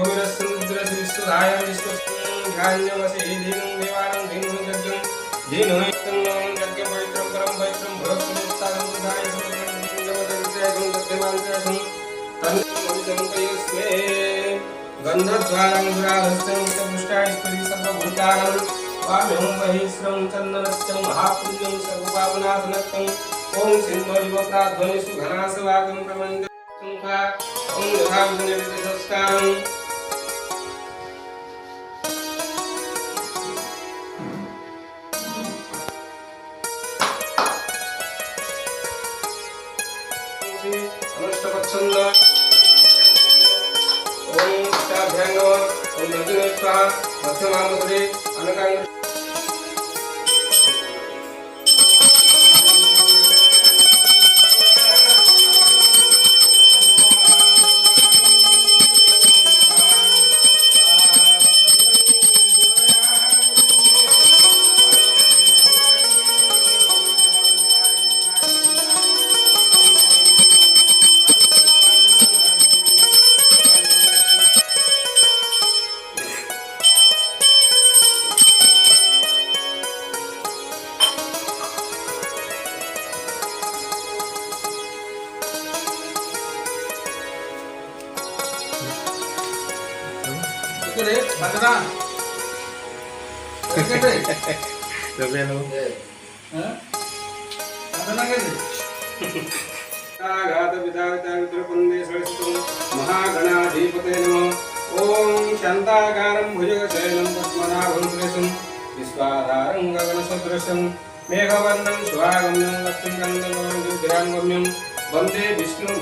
भूरस्सुन्द्रस्य विश्वधायं विश्वधान्यवसे धीनं देवानं धीनं यज्ञं धीनं यज्ञं पवित्रं परं पवित्रं भवत्सुदेवतारं सुधाय समग्रं दध्यमानसं तन्मविशङ्कयस्मे गन्धद्वारं दुराधस्तं पुष्टाय स्फुरि सर्वभूतानां वाम्यं महिस्रं चन्दनस्य महापुण्यं सर्वपावनाशनकं ॐ सिंहरिवप्राध्वनिषु घनासवागं प्रमन्दं ॐ यथाविधिनिर्दिशस्कारं अनुष्टपच्छन्द ॐ अष्टाभ्याङ्ग ॐ दर्जने स्वाहा मध्यमामुद्रे अनकाङ्ग Kere, bandana. Kere. Dabelo. Hah? Bandana kere. आगात विदाविता वित्रपुंदे सरस्वती महागणाधिपते नमः ओम शांताकारं भुजगशयनं पद्मनाभं सुरेशं विश्वाधारं गगनसदृशं मेघवर्णं शुभागम्यं लक्ष्मीकान्तं ज्योतिरागम्यं वन्दे विष्णु